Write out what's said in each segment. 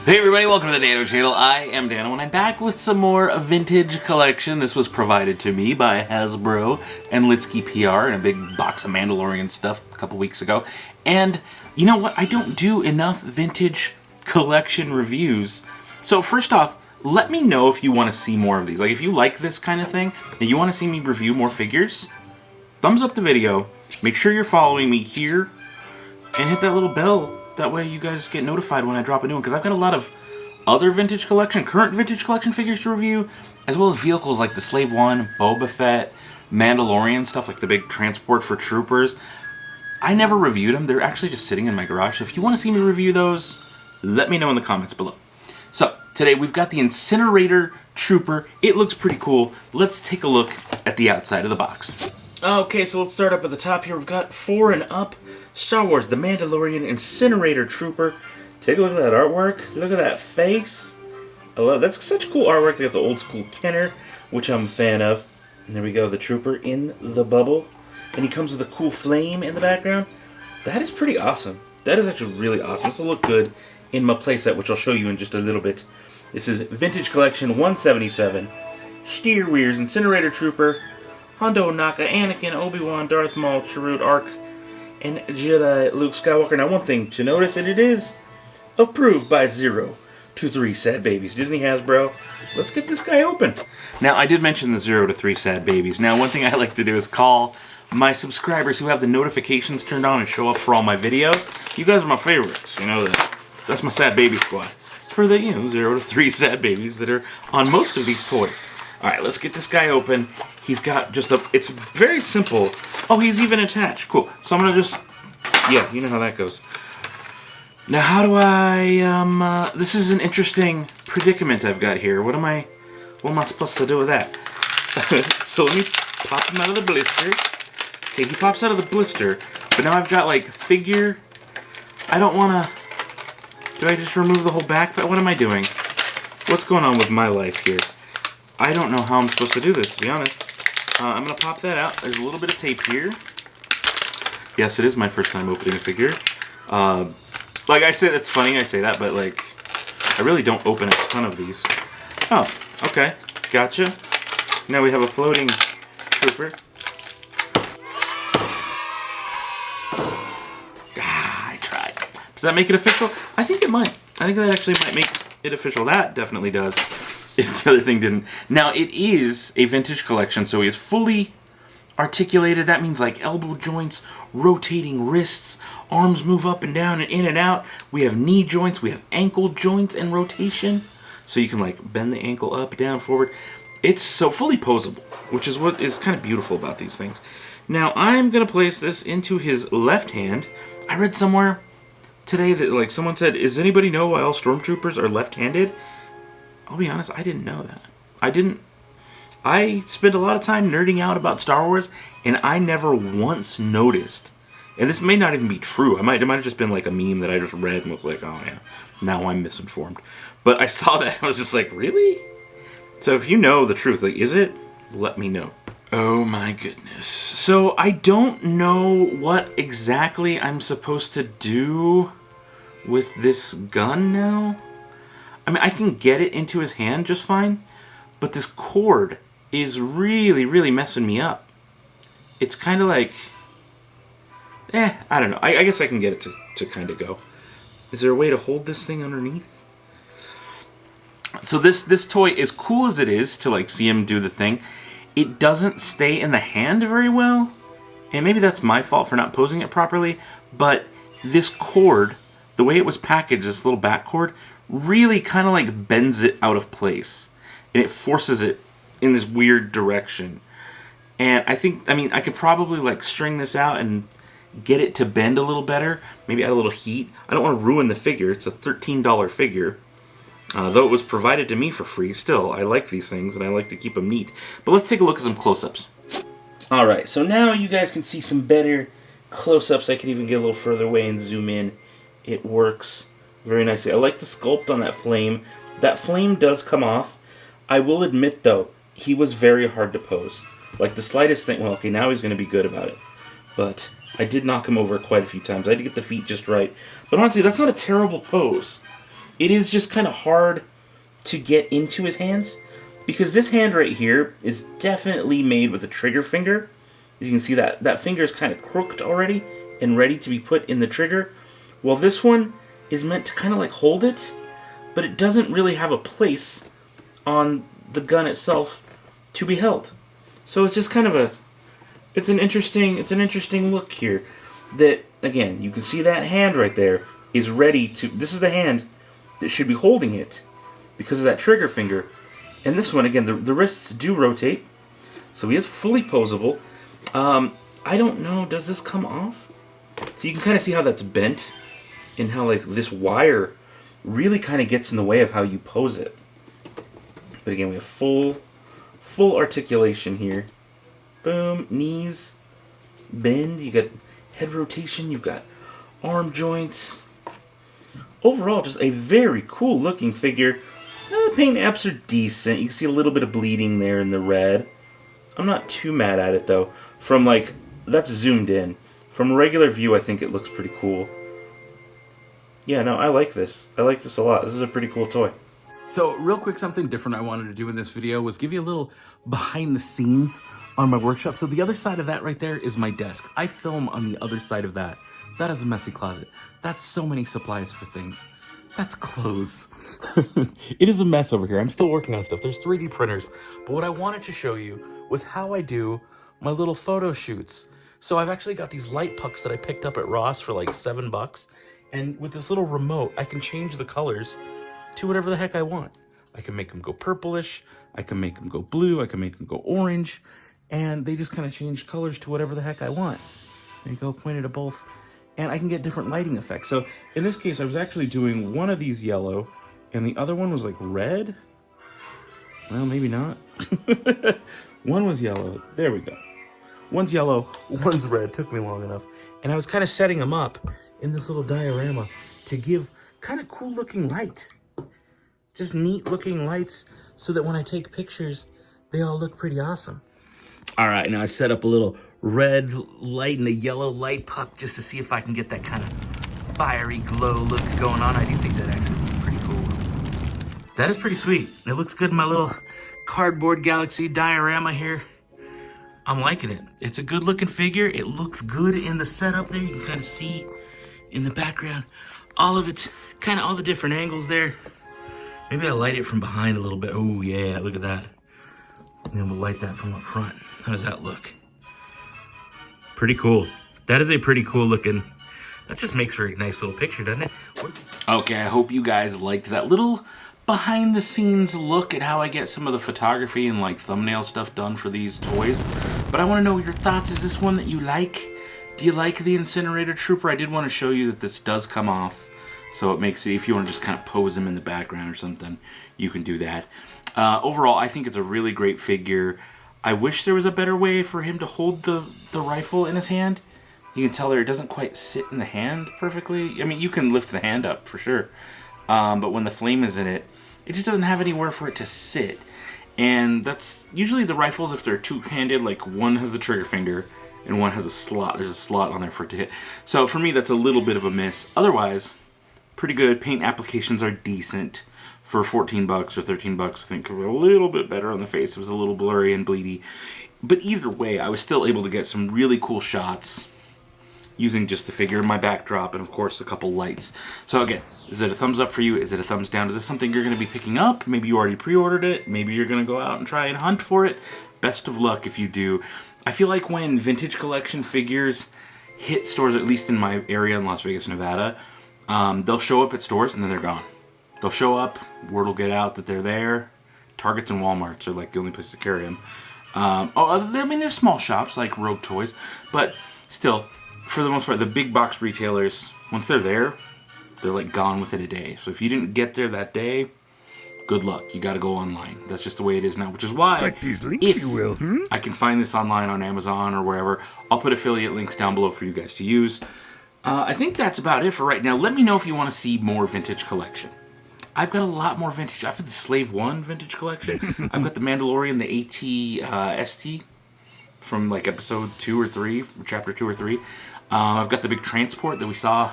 Hey everybody, welcome to the Dano channel. I am Dano and I'm back with some more vintage collection. This was provided to me by Hasbro and Litsky PR in a big box of Mandalorian stuff a couple weeks ago. And you know what? I don't do enough vintage collection reviews. So first off, let me know if you want to see more of these. Like if you like this kind of thing and you want to see me review more figures, thumbs up the video. Make sure you're following me here and hit that little bell. That way you guys get notified when I drop a new one, because I've got a lot of other current vintage collection figures to review, as well as vehicles like the Slave One, Boba Fett, Mandalorian stuff like the big transport for troopers. I never reviewed them. They're actually just sitting in my garage. So if you want to see me review those, let me know in the comments below. So today we've got the Incinerator Trooper. It looks pretty cool. Let's take a look at the outside of the box. Okay, so let's start up at the top here. We've got 4 and up. Star Wars The Mandalorian Incinerator Trooper. Take a look at that artwork. Look at that face. I love it. That's such cool artwork. They got the old school Kenner, which I'm a fan of. And there we go, the Trooper in the bubble. And he comes with a cool flame in the background. That is pretty awesome. That is actually really awesome. This will look good in my playset, which I'll show you in just a little bit. This is Vintage Collection 177. Steer Weirs Incinerator Trooper. Hondo Naka, Anakin, Obi-Wan, Darth Maul, Chirrut, Ark, and Jedi Luke Skywalker. Now one thing to notice, that it is approved by 0 to 3 sad babies. Disney Hasbro. Let's get this guy open. Now I did mention the 0 to 3 sad babies. Now one thing I like to do is call my subscribers who have the notifications turned on and show up for all my videos. You guys are my favorites. You know that. That's my sad baby squad. For the 0 to 3 sad babies that are on most of these toys. Alright, let's get this guy open. He's got just it's very simple. Oh, he's even attached. Cool. So I'm going to just, yeah, you know how that goes. Now, how do I, this is an interesting predicament I've got here. What am I supposed to do with that? So let me pop him out of the blister. Okay, he pops out of the blister, but now I've got, like, figure. I don't want to, do I just remove the whole back? But what am I doing? What's going on with my life here? I don't know how I'm supposed to do this, to be honest. I'm going to pop that out. There's a little bit of tape here. Yes, it is my first time opening a figure. Like I said, it's funny I say that, but like, I really don't open a ton of these. Oh, okay. Gotcha. Now we have a floating trooper. I tried. Does that make it official? I think it might. I think that actually might make it official. That definitely does. If the other thing didn't. Now, it is a vintage collection, so he is fully articulated. That means like elbow joints, rotating wrists, arms move up and down and in and out. We have knee joints, we have ankle joints and rotation. So you can like bend the ankle up, down, forward. It's so fully posable, which is what is kind of beautiful about these things. Now, I'm going to place this into his left hand. I read somewhere today that like someone said, does anybody know why all stormtroopers are left-handed? I'll be honest, I didn't know that. I spent a lot of time nerding out about Star Wars, and I never once noticed. And this may not even be true. It might have just been like a meme that I just read and was like, oh yeah, now I'm misinformed. But I saw that, and I was just like, really? So if you know the truth, like, is it? Let me know. Oh my goodness. So I don't know what exactly I'm supposed to do with this gun now. I mean, I can get it into his hand just fine, but this cord is really, really messing me up. It's kind of like, I don't know. I guess I can get it to kind of go. Is there a way to hold this thing underneath? So this toy, as cool as it is to like see him do the thing, it doesn't stay in the hand very well. And maybe that's my fault for not posing it properly, but this cord, the way it was packaged, this little back cord, really kind of like bends it out of place. And it forces it in this weird direction. And I could probably like string this out and get it to bend a little better. Maybe add a little heat. I don't want to ruin the figure. It's a $13 figure. Though it was provided to me for free, still, I like these things and I like to keep them neat. But let's take a look at some close-ups. Alright, so now you guys can see some better close-ups. I can even get a little further away and zoom in. It works very nicely. I like the sculpt on that flame. That flame does come off. I will admit, though, he was very hard to pose. Like, the slightest thing... Well, okay, now he's going to be good about it. But I did knock him over quite a few times. I had to get the feet just right. But honestly, that's not a terrible pose. it is just kind of hard to get into his hands, because this hand right here is definitely made with a trigger finger. You can see that that finger is kind of crooked already and ready to be put in the trigger. Well, this one is meant to kind of like hold it, but it doesn't really have a place on the gun itself to be held. So it's just kind of a, it's an interesting look here. That, again, you can see that hand right there is ready to, this is the hand that should be holding it because of that trigger finger. And this one, again, the wrists do rotate, so he is fully posable. I don't know, does this come off? So you can kind of see how that's bent and how like this wire really kind of gets in the way of how you pose it. But again, we have full articulation here. Boom, knees, bend, you got head rotation, you've got arm joints. Overall, just a very cool looking figure. The paint apps are decent. You can see a little bit of bleeding there in the red. I'm not too mad at it though. From like, that's zoomed in. From a regular view, I think it looks pretty cool. Yeah, no, I like this. I like this a lot. This is a pretty cool toy. So real quick, something different I wanted to do in this video was give you a little behind the scenes on my workshop. So the other side of that right there is my desk. I film on the other side of that. That is a messy closet. That's so many supplies for things. That's clothes. It is a mess over here. I'm still working on stuff. There's 3D printers. But what I wanted to show you was how I do my little photo shoots. So I've actually got these light pucks that I picked up at Ross for like $7. And with this little remote, I can change the colors to whatever the heck I want. I can make them go purplish. I can make them go blue. I can make them go orange. And they just kind of change colors to whatever the heck I want. There you go, pointed at both. And I can get different lighting effects. So in this case, I was actually doing one of these yellow, and the other one was like red. Well, maybe not. One was yellow. There we go. One's yellow, one's red. Took me long enough. And I was kind of setting them up in this little diorama to give kind of cool looking light. Just neat looking lights so that when I take pictures, they all look pretty awesome. All right, now I set up a little red light and a yellow light puck just to see if I can get that kind of fiery glow look going on. I do think that actually looks pretty cool. That is pretty sweet. It looks good in my little cardboard galaxy diorama here. I'm liking it. It's a good looking figure. It looks good in the setup there. You can kind of see in the background all of its, kind of all the different angles there. Maybe I'll light it from behind a little bit. Oh yeah, look at that. And then we'll light that from up front. How does that look? Pretty cool. That is a pretty cool looking, that just makes for a nice little picture, doesn't it? Okay, I hope you guys liked that little behind the scenes look at how I get some of the photography and like thumbnail stuff done for these toys. But I want to know your thoughts. Is this one that you like? Do you like the Incinerator Trooper? I did want to show you that this does come off. So it makes it, if you want to just kind of pose him in the background or something, you can do that. Overall, I think it's a really great figure. I wish there was a better way for him to hold the rifle in his hand. You can tell there it doesn't quite sit in the hand perfectly. I mean, you can lift the hand up for sure. But when the flame is in it, it just doesn't have anywhere for it to sit. And that's usually the rifles, if they're two-handed, like one has the trigger finger and one has a slot. There's a slot on there for it to hit. So for me, that's a little bit of a miss. Otherwise, pretty good. Paint applications are decent for 14 bucks or 13 bucks. I think a little bit better on the face. It was a little blurry and bleedy. But either way, I was still able to get some really cool shots using just the figure, my backdrop, and of course a couple lights. So again, is it a thumbs up for you? Is it a thumbs down? Is this something you're going to be picking up? Maybe you already pre-ordered it. Maybe you're going to go out and try and hunt for it. Best of luck if you do. I feel like when vintage collection figures hit stores, at least in my area in Las Vegas, Nevada, they'll show up at stores and then they're gone. They'll show up, word will get out that they're there. Targets and Walmarts are like the only place to carry them. I mean, there's small shops like Rogue Toys, but still, for the most part, the big box retailers, once they're there, they're like gone within a day. So if you didn't get there that day, good luck. You got to go online. That's just the way it is now, which is why Like these links, you will. I can find this online on Amazon or wherever, I'll put affiliate links down below for you guys to use. I think that's about it for right now. Let me know if you want to see more vintage collection. I've got a lot more vintage. I've got the Slave 1 vintage collection. I've got the Mandalorian, the AT-ST from like episode 2 or 3, chapter 2 or 3. I've got the big transport that we saw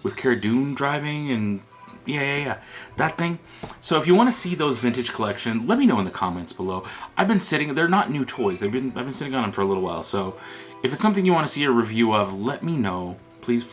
with Cara Dune driving and Yeah. That thing. So if you want to see those vintage collection, let me know in the comments below. I've been sitting, they're not new toys. I've been sitting on them for a little while. So if it's something you want to see a review of, let me know. Please.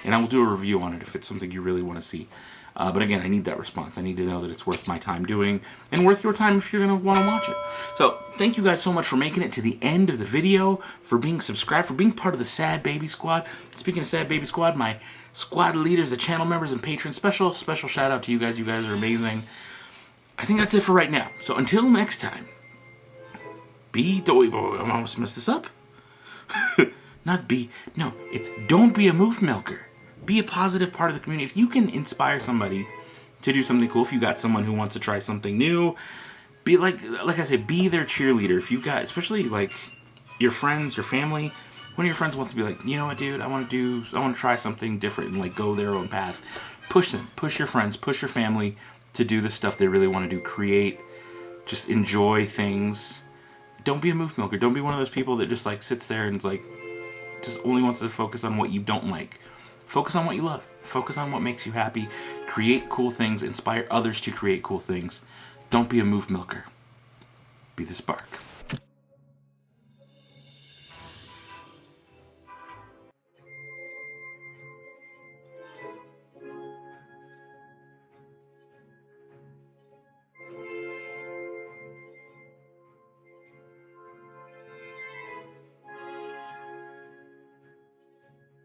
And I will do a review on it if it's something you really want to see. But again, I need that response. I need to know that it's worth my time doing and worth your time if you're going to want to watch it. So thank you guys so much for making it to the end of the video, for being subscribed, for being part of the Sad Baby Squad. Speaking of Sad Baby Squad, my squad leaders, the channel members and patrons, special shout out to you guys. You guys are amazing. I think that's it for right now. So until next time, I almost messed this up. It's don't be a moof milker. Be a positive part of the community. If you can inspire somebody to do something cool, if you got someone who wants to try something new, be like I said, be their cheerleader. If you've got, especially like your friends, your family, one of your friends wants to be like, you know what, dude, I want to try something different and like go their own path. Push them, push your friends, push your family to do the stuff they really want to do. Create, just enjoy things. Don't be a moof milker. Don't be one of those people that just like sits there and like just only wants to focus on what you don't like. Focus on what you love. Focus on what makes you happy. Create cool things. Inspire others to create cool things. Don't be a moof milker. Be the spark.